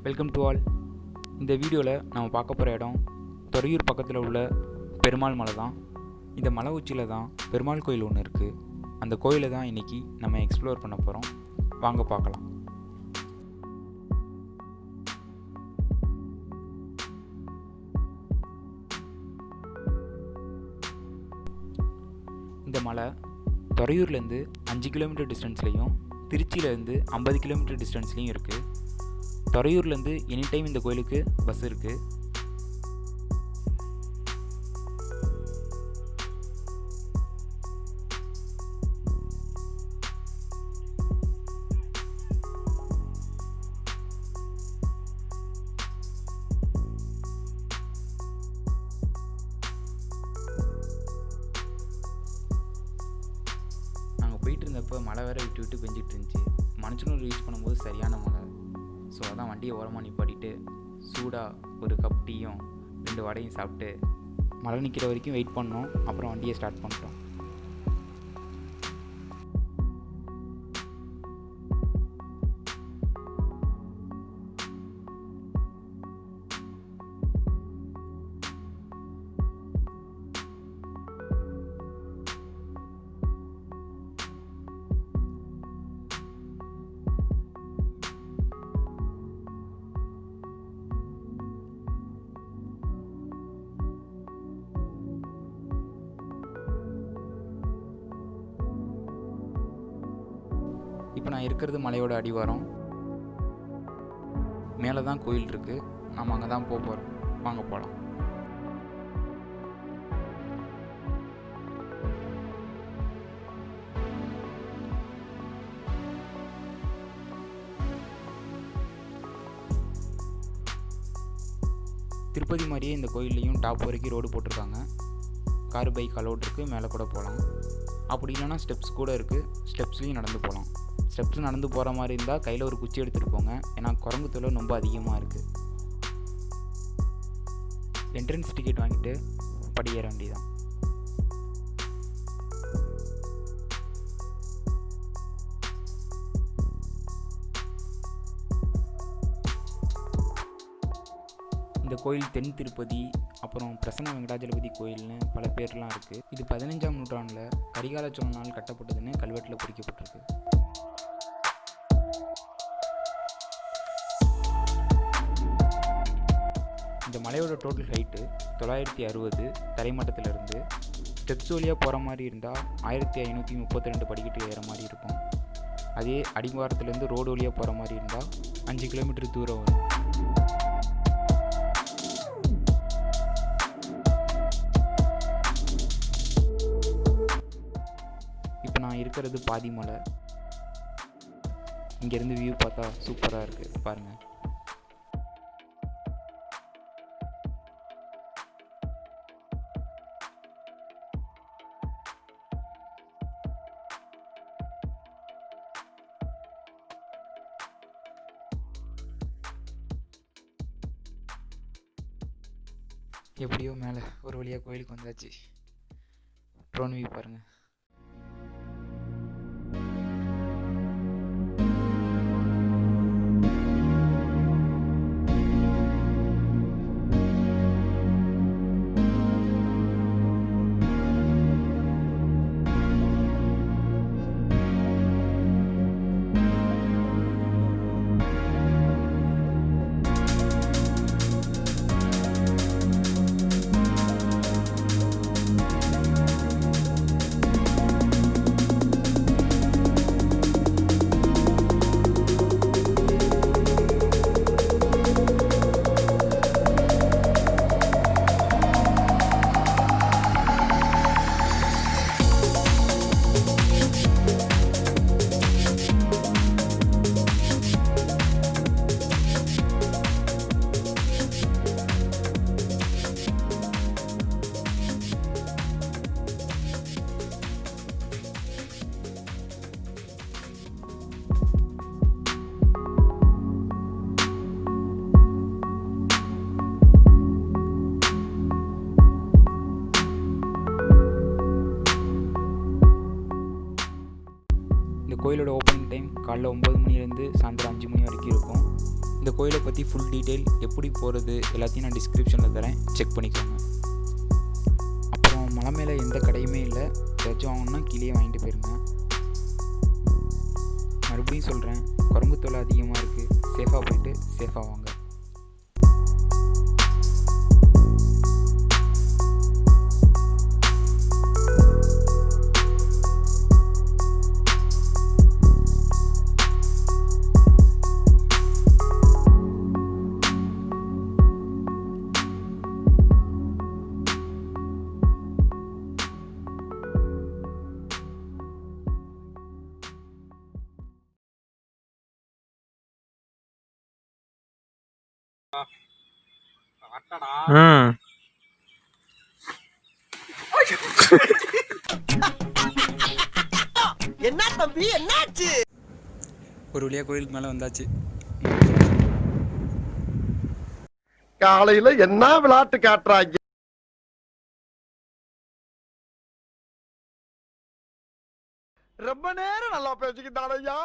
Welcome to all. இந்த வீடியோவில் நம்ம பார்க்க போகிற இடம் துறையூர் பக்கத்தில் உள்ள பெருமாள் மலை தான். இந்த மலை உச்சியில் தான் பெருமாள் கோயில் ஒன்று இருக்குது. அந்த கோயிலை தான் இன்றைக்கி நம்ம எக்ஸ்ப்ளோர் பண்ண போகிறோம். வாங்க பார்க்கலாம். இந்த மலை துறையூர்லேருந்து 5 கிலோமீட்டர் டிஸ்டன்ஸ்லேயும் திருச்சியிலேருந்து 50 கிலோமீட்டர் டிஸ்டன்ஸ்லேயும் இருக்குது. துறையூர்லேருந்து எனி டைம் இந்த கோயிலுக்கு பஸ் இருக்குது. நாங்கள் போயிட்டு இருந்தப்போ மழை வேறு விட்டு விட்டு பெஞ்சிட்டு இருந்துச்சு. மனுஷனூர் ரீச் பண்ணும்போது சரியான மழை. ஸோ அதான் வண்டியை ஓரமாக நிப்பாட்டிட்டு சூடாக ஒரு கப் டீயும் 2 வடையும் சாப்பிட்டு மழை நிற்கிற வரைக்கும் வெயிட் பண்ணோம். அப்புறம் வண்டியை ஸ்டார்ட் பண்ணிட்டோம். இப்போ நான் இருக்கிறது மலையோட அடிவாரம். மேலே தான் கோயில் இருக்குது. நம்ம அங்கே தான் போகிறோம். வாங்க போகலாம். திருப்பதி மாதிரியே இந்த கோயில்லையும் டாப் வரைக்கும் ரோடு போட்டிருக்காங்க. கார் பைக் அலோட் இருக்குது. மேலே கூட போகலாம். அப்படி இல்லைன்னா ஸ்டெப்ஸ் கூட இருக்குது. ஸ்டெப்ஸ்லேயும் நடந்து போகலாம். ஸ்டெப்ஸ் நடந்து போகிற மாதிரி இருந்தால் கையில் ஒரு குச்சி எடுத்துகிட்டு போங்க. ஏன்னா குரங்கு தொல்லை ரொம்ப அதிகமாக இருக்குது. என்ட்ரன்ஸ் டிக்கெட் வாங்கிட்டு படியேற வேண்டியதான். இந்த கோயில் தென் திருப்பதி, அப்புறம் பிரசன்ன வெங்கடாஜலபதி கோயில்னு பல பேர்லாம் இருக்குது. இது 15ஆம் நூற்றாண்டில் கரிகால சோழனால் கட்டப்பட்டதுன்னு கல்வெட்டில் பொறிக்கப்பட்டிருக்கு. இந்த மலையோட டோட்டல் ஹைட்டு 960 தரைமட்டத்திலிருந்து. ஸ்டெப்ஸ் வழியாக போகிற மாதிரி இருந்தால் 1532 படிக்கட்டு ஏற மாதிரி இருக்கும். அதே அடிவாரத்துலேருந்து ரோடு வழியாக போகிற மாதிரி இருந்தால் 5 கிலோமீட்டர் தூரம் வரும். இப்போ நான் இருக்கிறது பாதி மலை. இங்கேருந்து வியூ பார்த்தா சூப்பராக இருக்குது பாருங்கள். எப்படியோ மேலே ஒரு வழியாக கோயிலுக்கு வந்தாச்சு. ட்ரோன் வியூ பாருங்கள். கோயிலோட ஓப்பனிங் டைம் காலைல 9 மணிலேருந்து சாயந்தரம் 5 மணி வரைக்கும் இருக்கும். இந்த கோயிலை பற்றி ஃபுல் டீட்டெயில் எப்படி போகிறது எல்லாத்தையும் நான் டிஸ்கிரிப்ஷனில் தரேன், செக் பண்ணிக்கோங்க. அப்புறம் மலை மேலே எந்த கடையுமே இல்லை, ஏதாச்சும் வாங்கணுன்னா கீழே வாங்கிட்டு போயிருங்க. மறுபடியும் சொல்கிறேன், குரங்கு தொலை அதிகமாக இருக்குது, சேஃபாக போயிட்டு சேஃபாக வாங்க. என்ன தம்பி என்னாச்சு? ஒரு வழியாக கோயிலுக்கு மேலே வந்தாச்சு. காலையில என்ன விளையாட்டு காட்டுறாங்க? ரொம்ப நேரம் நல்லா பேசிக்கிட்டான் ஐயா.